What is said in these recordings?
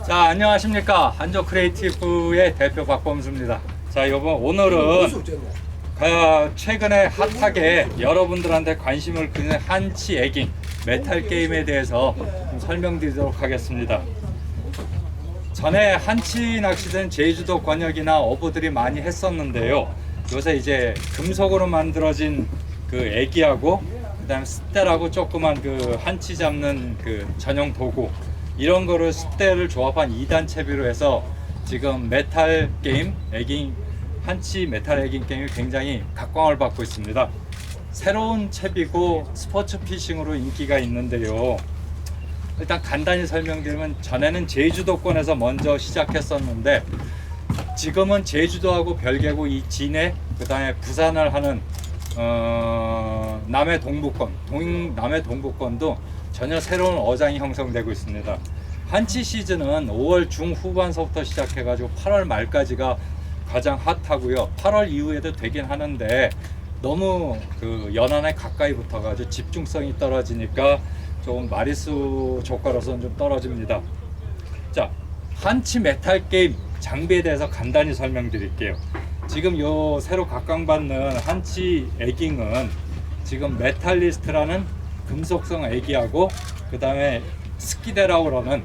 자, 안녕하십니까. 한조 크리에이티브의 대표 박범수입니다. 자, 오늘은 최근에 핫하게 여러분들한테 관심을 끄는 한치 에깅 메탈 게임에 대해서 좀 설명드리도록 하겠습니다. 전에 한치 낚시는 제주도 권역이나 어부들이 많이 했었는데요. 요새 이제 금속으로 만들어진 그 애기하고 그다음에 싯대라고 조그만 그 한치 잡는 그 전용 도구, 이런 거를 싯대를 조합한 2단 채비로 해서 지금 메탈 게임 에깅, 한치 메탈 에깅 게임이 굉장히 각광을 받고 있습니다. 새로운 채비고 스포츠 피싱으로 인기가 있는데요. 일단 간단히 설명드리면, 전에는 제주도권에서 먼저 시작했었는데 지금은 제주도하고 별개고 이 진해, 그 다음에 부산을 하는 남해 동부권, 남해 동부권도 전혀 새로운 어장이 형성되고 있습니다. 한치 시즌은 5월 중후반서부터 시작해가지고 8월 말까지가 가장 핫하고요. 8월 이후에도 되긴 하는데 너무 그 연안에 가까이 붙어가지고 집중성이 떨어지니까 좀 마리수 조과로서는 좀 떨어집니다. 자, 한치 메탈 게임 장비에 대해서 간단히 설명드릴게요. 지금 요 새로 각광받는 한치 에깅은 지금 메탈리스트라는 금속성 애기하고 그 다음에 스키데라고 그러는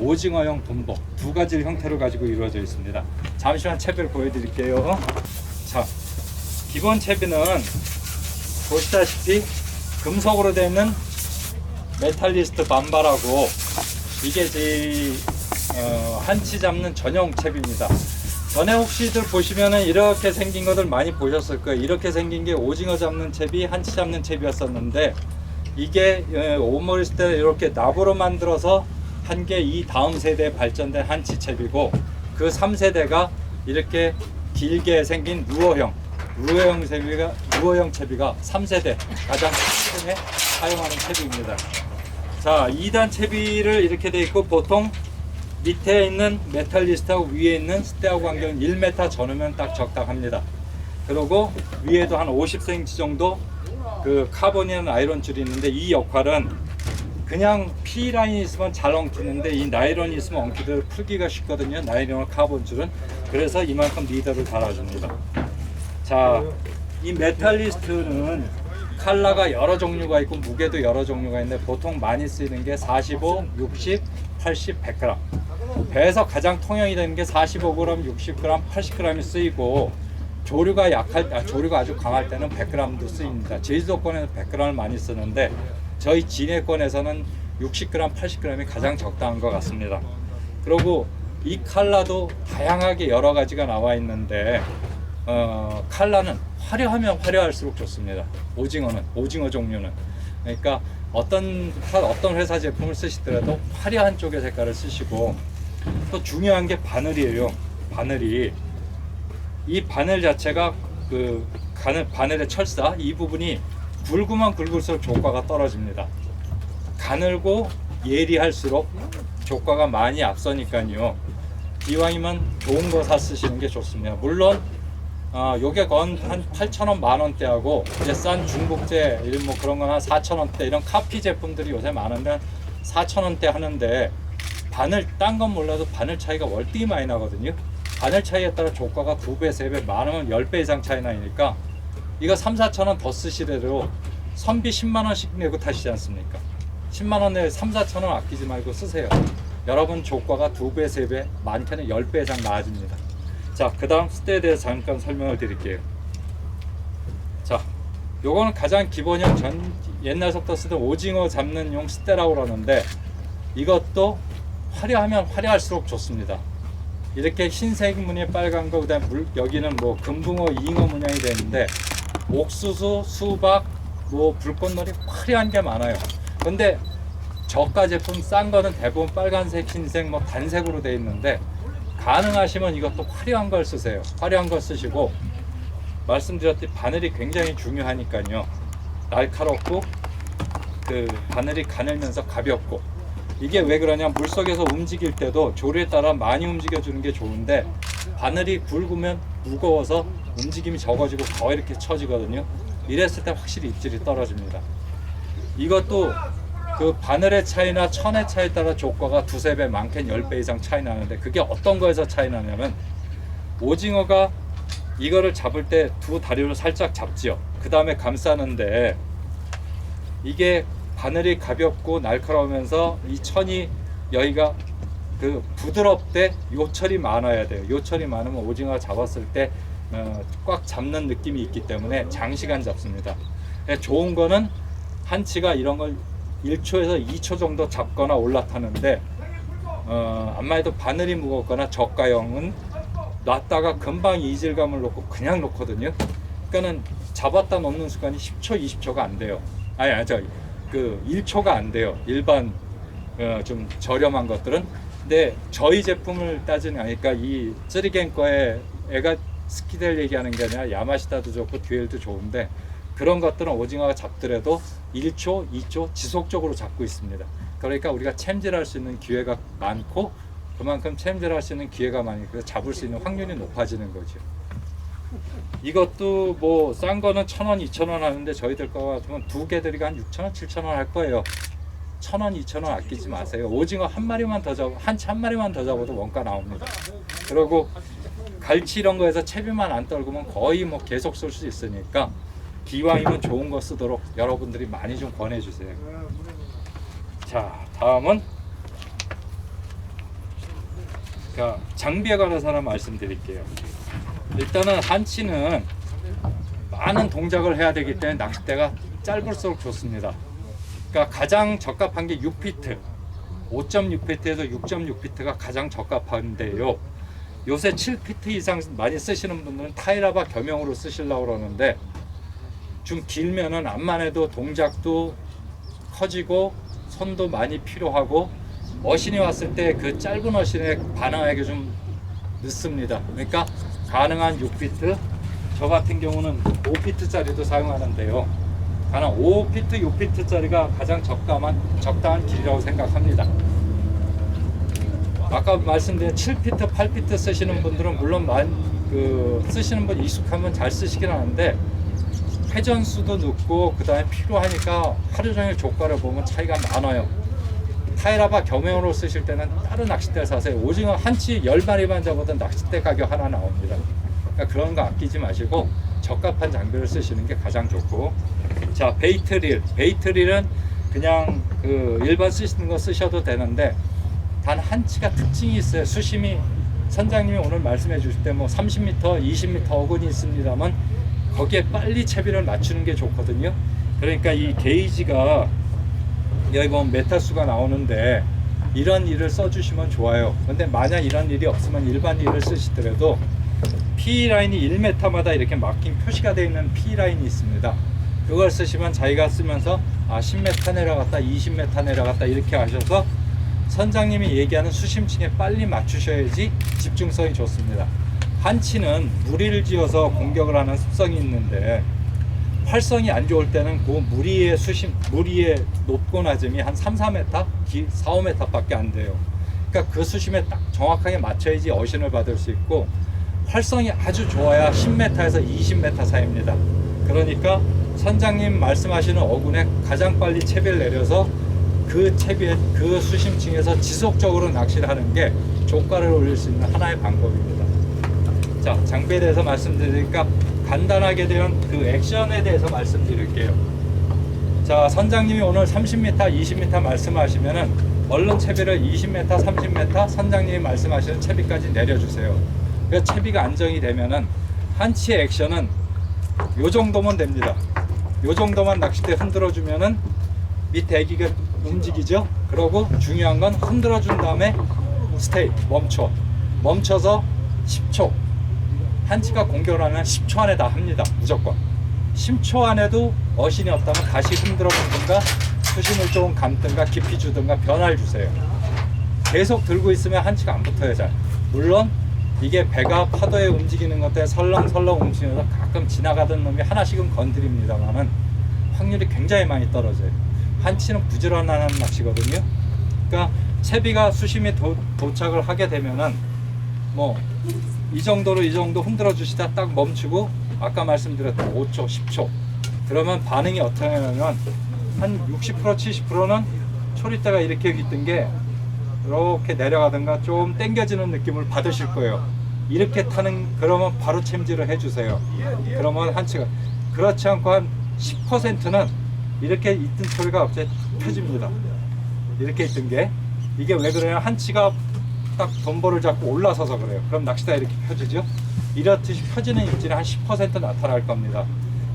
오징어형 돈복, 두 가지 형태를 가지고 이루어져 있습니다. 잠시만 채비를 보여드릴게요. 자, 기본 채비는 보시다시피 금속으로 되어 있는 메탈리스트 반바라고, 이게 제 한치 잡는 전용 채비입니다. 전에 혹시들 보시면은 이렇게 생긴 것들 많이 보셨을 거예요. 이렇게 생긴 게 오징어 잡는 채비, 한치 잡는 채비였었는데, 이게 오모리 싯대 이렇게 납으로 만들어서 한 개 이 다음 세대에 발전된 한치 채비고, 그 3세대가 이렇게 길게 생긴 루어형 채비가 3세대 가장 최근에 사용하는 채비입니다. 자, 2단 채비를 이렇게 돼 있고, 보통 밑에 있는 메탈리스트하고 위에 있는 싯대하고 간격은 1m 전후면 딱 적당합니다. 그리고 위에도 한 50cm 정도 그 카본이라는 아이론 줄이 있는데, 이 역할은 그냥 P라인이 있으면 잘 엉키는데 이 나이론이 있으면 엉키들 풀기가 쉽거든요. 나이론 카본 줄은. 그래서 이만큼 리더를 달아줍니다. 자, 이 메탈리스트는 칼라가 여러 종류가 있고 무게도 여러 종류가 있는데, 보통 많이 쓰이는 게 45, 60, 80, 100g. 배에서 가장 통용이 되는 게 45g, 60g, 80g이 쓰이고, 조류가 조류가 아주 강할 때는 100g도 쓰입니다. 제주도권에서 100g을 많이 쓰는데 저희 진해권에서는 60g, 80g이 가장 적당한 것 같습니다. 그리고 이 칼라도 다양하게 여러 가지가 나와 있는데, 칼라는 화려하면 화려할수록 좋습니다. 오징어 종류는. 그러니까 어떤 회사 제품을 쓰시더라도 화려한 쪽의 색깔을 쓰시고, 또 중요한 게 바늘이에요. 이 바늘 자체가 그 바늘의 철사, 이 부분이 굵으면 굵을수록 조과가 떨어집니다. 가늘고 예리할수록 조과가 많이 앞서니까요. 이왕이면 좋은 거 사 쓰시는 게 좋습니다. 물론 요게 건 한 8,000원, 만원대하고 이제 싼 중국제 뭐 그런 건 한 4,000원대, 이런 카피 제품들이 요새 많으면 4,000원대 하는데, 바늘 딴 건 몰라도 바늘 차이가 월등히 많이 나거든요. 바늘 차이에 따라 조과가 2배, 3배, 많으면 10배 이상 차이 나니까 이거 3, 4,000원 더 쓰시더라도 선비 10만원씩 내고 타시지 않습니까? 10만원 내에 3, 4,000원 아끼지 말고 쓰세요. 여러분 조과가 2배, 3배, 많게는 10배 이상 나아집니다. 자, 그 다음 싯대에 대해서 잠깐 설명을 드릴게요. 자, 요거는 가장 기본형, 옛날부터 쓰던 오징어 잡는 용 싯대라고 그러는데, 이것도 화려하면 화려할수록 좋습니다. 이렇게 흰색 무늬 빨간 거, 그다음에 여기는 뭐 금붕어, 잉어 문양이 되는데, 옥수수, 수박, 뭐 불꽃놀이 화려한 게 많아요. 근데 저가 제품 싼 거는 대부분 빨간색, 흰색, 뭐 단색으로 되어 있는데, 가능하시면 이것도 화려한 걸 쓰세요. 화려한 걸 쓰시고, 말씀드렸듯이 바늘이 굉장히 중요하니까요. 날카롭고 그 바늘이 가늘면서 가볍고, 이게 왜 그러냐, 물속에서 움직일 때도 조류에 따라 많이 움직여주는 게 좋은데, 바늘이 굵으면 무거워서 움직임이 적어지고 더 이렇게 처지거든요. 이랬을 때 확실히 입질이 떨어집니다. 이것도 그 바늘의 차이나 천의 차이에 따라 조과가 두세 배, 많게는 10배 이상 차이 나는데, 그게 어떤 거에서 차이 나냐면, 오징어가 이거를 잡을 때 두 다리로 살짝 잡지요. 그 다음에 감싸는데, 이게 바늘이 가볍고 날카로우면서 이 천이 여기가 그 부드럽대 요철이 많아야 돼요. 요철이 많으면 오징어가 잡았을 때 꽉 잡는 느낌이 있기 때문에 장시간 잡습니다. 좋은 거는 한치가 이런 걸 1초에서 2초 정도 잡거나 올라타는데, 암만 해도 바늘이 무겁거나 저가형은 놨다가 금방 이질감을 놓고 그냥 놓거든요. 그러니까는 잡았다 놓는 순간이 10초, 20초가 안 돼요. 그 1초가 안 돼요. 일반 좀 저렴한 것들은. 근데 저희 제품을 따지는, 그러니까 이 쓰리겐 거에 애가 스키델 얘기하는 게 아니라 야마시타도 좋고 듀엘도 좋은데, 그런 것들은 오징어가 잡더라도 1초, 2초 지속적으로 잡고 있습니다. 그러니까 우리가 챔질할 수 있는 기회가 많고, 그만큼 챔질할 수 있는 기회가 많으니까 잡을 수 있는 확률이 높아지는 거죠. 이것도 뭐 싼 거는 1,000원, 2,000원 하는데, 저희들 거 같으면 두 개 들이가 한 6,000원, 7,000원 할 거예요. 1,000원, 2,000원 아끼지 마세요. 오징어 한 마리만 더 잡아, 한치 한 마리만 더 잡아도 원가 나옵니다. 그리고 갈치 이런 거에서 채비만 안 떨구면 거의 뭐 계속 쓸 수 있으니까, 기왕이면 좋은 거 쓰도록 여러분들이 많이 좀 권해주세요. 자, 다음은 장비에 관해서 하나 말씀드릴게요. 일단은 한치는 많은 동작을 해야 되기 때문에 낚싯대가 짧을수록 좋습니다. 그러니까 가장 적합한 게 6피트, 5.6피트에서 6.6피트가 가장 적합한데요. 요새 7피트 이상 많이 쓰시는 분들은 타이라바 겸용으로 쓰시려고 그러는데, 좀 길면은 암만 해도 동작도 커지고 손도 많이 필요하고, 어신이 왔을 때 그 짧은 어신에 반응하기 좀 늦습니다. 그러니까 가능한 6피트, 저 같은 경우는 5피트짜리도 사용하는데요. 가능한 5피트, 6피트짜리가 가장 적당한 길이라고 생각합니다. 아까 말씀드린 7피트, 8피트 쓰시는 분들은 물론 쓰시는 분 익숙하면 잘 쓰시긴 하는데, 회전수도 늦고 그 다음에 필요하니까 하루 종일 조과를 보면 차이가 많아요. 타이라바 겸용으로 쓰실 때는 다른 낚싯대를 사세요. 오징어 한치 10마리만 잡아도 낚싯대 가격 하나 나옵니다. 그러니까 그런 거 아끼지 마시고 적합한 장비를 쓰시는 게 가장 좋고. 자, 베이트릴은 그냥 일반 쓰시는 거 쓰셔도 되는데, 단 한치가 특징이 있어요. 수심이 선장님이 오늘 말씀해 주실 때 뭐 30m, 20m 어근이 있습니다만, 거기에 빨리 채비를 맞추는 게 좋거든요. 그러니까 이 게이지가 여기 보면 메타수가 나오는데, 이런 일을 써주시면 좋아요. 근데 만약 이런 일이 없으면 일반 일을 쓰시더라도 P라인이 1m마다 이렇게 막힌 표시가 되어 있는 P라인이 있습니다. 그걸 쓰시면 자기가 쓰면서 10m 내려갔다, 20m 내려갔다 이렇게 하셔서 선장님이 얘기하는 수심층에 빨리 맞추셔야지 집중성이 좋습니다. 한치는 무리를 지어서 공격을 하는 습성이 있는데, 활성이 안 좋을 때는 그 무리의 높고 낮음이 한 3, 4m, 4, 5m 밖에 안 돼요. 그러니까 그 수심에 딱 정확하게 맞춰야지 어신을 받을 수 있고, 활성이 아주 좋아야 10m에서 20m 사이입니다. 그러니까 선장님 말씀하시는 어군에 가장 빨리 채비를 내려서 그 채비에 그 수심층에서 지속적으로 낚시를 하는 게 조과를 올릴 수 있는 하나의 방법입니다. 자, 장비에 대해서 말씀드리니까 간단하게 된 그 액션에 대해서 말씀드릴게요. 자, 선장님이 오늘 30m, 20m 말씀하시면은 얼른 채비를 20m, 30m 선장님이 말씀하시는 채비까지 내려주세요. 그 채비가 안정이 되면은 한치의 액션은 요 정도면 됩니다. 요 정도만 낚싯대 흔들어 주면은 밑에 애기가 움직이죠. 그러고 중요한 건 흔들어 준 다음에 스테이, 멈춰서 10초, 한치가 공격을 하면 10초 안에 다 합니다. 무조건 10초 안에도 어신이 없다면 다시 흔들어 보든가 수심을 조금 감든가 깊이 주든가 변화를 주세요. 계속 들고 있으면 한치가 안 붙어요. 잘. 물론 이게 배가 파도에 움직이는 것 때문에 설렁설렁 움직여서 가끔 지나가던 놈이 하나씩은 건드립니다만은 확률이 굉장히 많이 떨어져요. 한치는 부지런한 낚시거든요. 그러니까 채비가 수심에 도착을 하게 되면은 뭐 이 정도 흔들어 주시다 딱 멈추고, 아까 말씀드렸던 5초, 10초. 그러면 반응이 어떻게 하냐면 한 60%, 70%는 초리대가 이렇게 휘뜬 게 이렇게 내려가든가 좀 당겨지는 느낌을 받으실 거예요. 이렇게 타는, 그러면 바로 챔질을 해주세요. 그러면 한치가, 그렇지 않고 한 10%는 이렇게 있던 초리가 갑자기 펴집니다. 이렇게 있던 게, 이게 왜 그래요? 한치가 딱 덤벌을 잡고 올라서서 그래요. 그럼 낚시대가 이렇게 펴지죠. 이렇듯이 펴지는 입질이 한 10% 나타날 겁니다.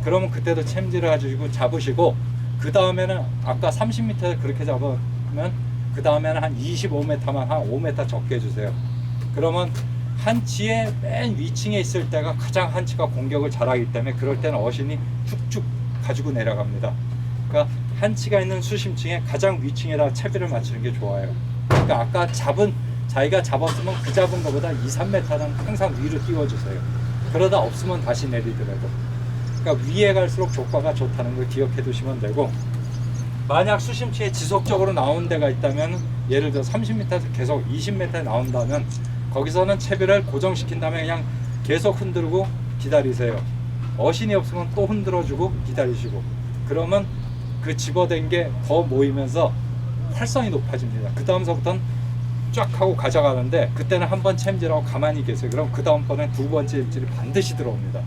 그러면 그때도 챔질을 해주시고 잡으시고, 그 다음에는 아까 30m 그렇게 잡으면 그 다음에는 한 25m만 한 5m 적게 해주세요. 그러면 한치의 맨 위층에 있을 때가 가장 한치가 공격을 잘하기 때문에, 그럴 때는 어신이 쭉쭉 가지고 내려갑니다. 그러니까 한치가 있는 수심층에 가장 위층에다 채비를 맞추는 게 좋아요. 그러니까 아까 자기가 잡았으면 그 잡은 것보다 2-3m는 항상 위로 띄워주세요. 그러다 없으면 다시 내리더라도. 그러니까 위에 갈수록 조과가 좋다는 걸 기억해 두시면 되고, 만약 수심층에 지속적으로 나온 데가 있다면, 예를 들어 30m에서 계속 20m에 나온다면 거기서는 채비를 고정시킨 다음에 그냥 계속 흔들고 기다리세요. 어신이 없으면 또 흔들어주고 기다리시고, 그러면 그 집어댄 게 더 모이면서 활성이 높아집니다. 그 다음서부터는 쫙 하고 가져가는데, 그때는 한 번 챔질하고 가만히 계세요. 그럼 그 다음번엔 두 번째 입질이 반드시 들어옵니다.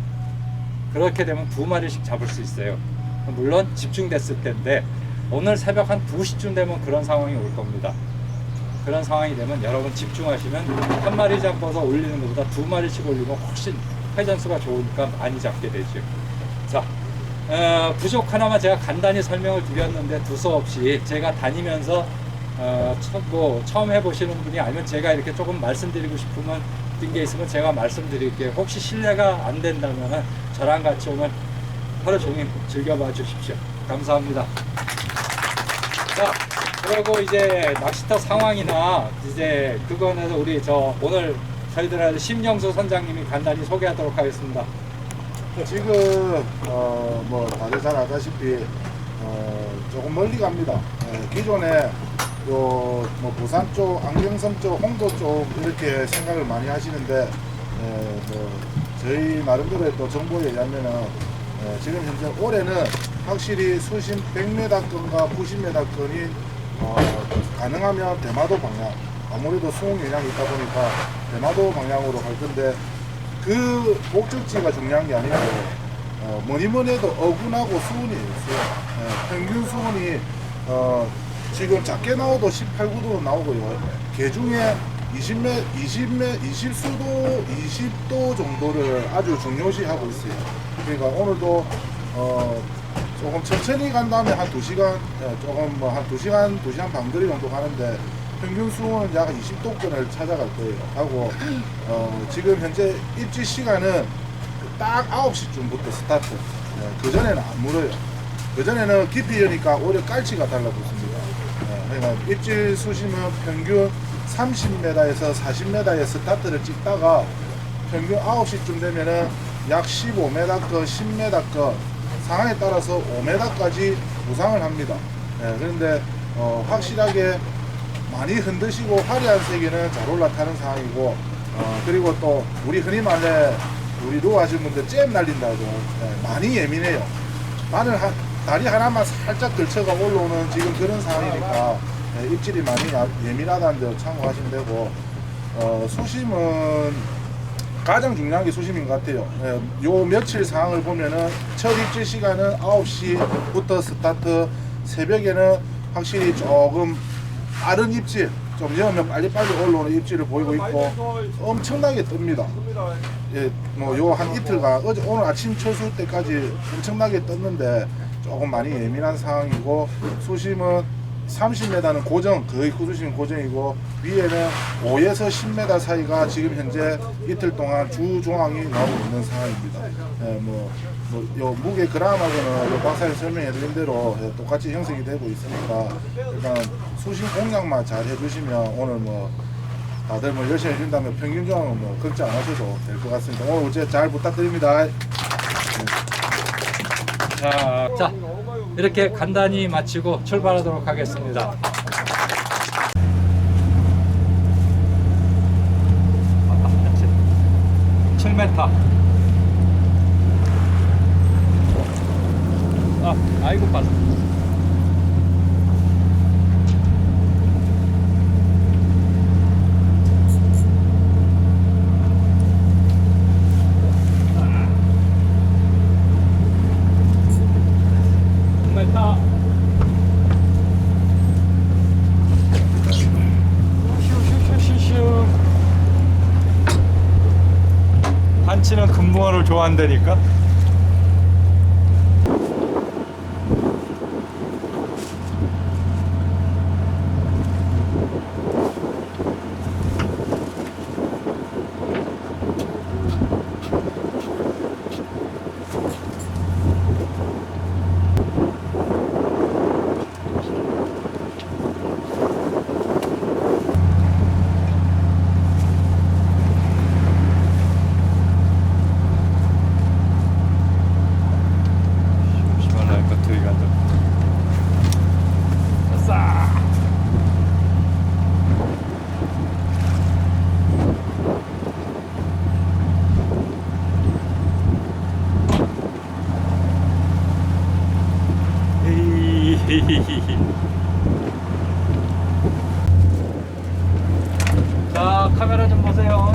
그렇게 되면 2마리씩 잡을 수 있어요. 물론 집중됐을 때인데, 오늘 새벽 한 2시쯤 되면 그런 상황이 올 겁니다. 그런 상황이 되면 여러분 집중하시면 한 마리 잡아서 올리는 것보다 2마리씩 올리면 훨씬 회전수가 좋으니까 많이 잡게 되죠. 자, 부족 하나만 제가 간단히 설명을 드렸는데, 두서없이 제가 다니면서 처음 해보시는 분이, 아니면 제가 이렇게 조금 말씀드리고 싶으면 게 있으면 제가 말씀드릴게요. 혹시 신뢰가 안 된다면 저랑 같이 오늘 하루 종일 즐겨봐 주십시오. 감사합니다. 자, 그리고 이제 낚시터 상황이나 이제 그거는 우리 오늘 저희들한테 심영수 선장님이 간단히 소개하도록 하겠습니다. 지금 뭐 다들 잘 아다시피 조금 멀리 갑니다. 기존에 뭐 부산 쪽, 안경섬 쪽, 홍도 쪽 이렇게 생각을 많이 하시는데, 뭐 저희 나름대로의 또 정보에 의하면은 지금 현재 올해는 확실히 수심 100m권과 90m권이 가능하면 대마도 방향, 아무래도 수온 영향이 있다 보니까 대마도 방향으로 갈 건데, 그 목적지가 중요한 게 아니고 뭐니뭐니 해도 어군하고 수온이에요. 평균 수온이 지금 작게 나와도 18, 9도 나오고요. 개중에 20도 정도를 아주 중요시하고 있어요. 그러니까 오늘도 조금 천천히 간 다음에 한 2시간, 조금 뭐 한 2시간, 2시간 반 거리 정도 가는데, 평균 수온은 약 20도권을 찾아갈 거예요. 하고 지금 현재 입질 시간은 딱 9시쯤부터 스타트. 그 전에는 안 물어요. 그 전에는 깊이니까 오히려 깔치가 달라붙습니다. 그러니까 입질 수심은 평균 30m에서 40m에 스타트를 찍다가 평균 9시쯤 되면은 약 15m권, 10m권, 상황에 따라서 5m까지 부상을 합니다. 그런데 확실하게 많이 흔드시고 화려한 세계는 잘 올라타는 상황이고, 그리고 또 우리 흔히 말해 우리 루어 하시는 분들 잼 날린다고 많이 예민해요. 다리 하나만 살짝 걸쳐가 올라오는 지금 그런 상황이니까 입질이 많이 예민하다는 점 참고하시면 되고, 수심은 가장 중요한 게 수심인 것 같아요. 요 며칠 상황을 보면은 첫 입질 시간은 9시부터 스타트, 새벽에는 확실히 조금 빠른 입질, 좀 여면 빨리빨리 올라오는 입질을 보이고 있고, 엄청나게 뜹니다. 예, 뭐 요 한 이틀간 오늘 아침 철수 때까지 엄청나게 떴는데 조금 많이 예민한 상황이고, 수심은 30m는 고정, 거의 수심은 고정이고, 위에는 5에서 10m 사이가 지금 현재 이틀 동안 주 조항이 나오고 있는 상황입니다. 요 무게 그람하고는 요 박사님 설명해 드린 대로 똑같이 형성이 되고 있으니까, 일단 수심 공략만 잘 해주시면 오늘 뭐 다들 뭐 열심히 해준다면 평균 조항은 뭐 걱정 안 하셔도 될 것 같습니다. 오늘 어제 잘 부탁드립니다. 자, 이렇게 간단히 마치고 출발하도록 하겠습니다. 7m. 아이고 빠져. 치는 금붕어를 좋아한다니까. 심심하니까 저기 간다. 아싸! 히히히히. 자, 카메라 좀 보세요.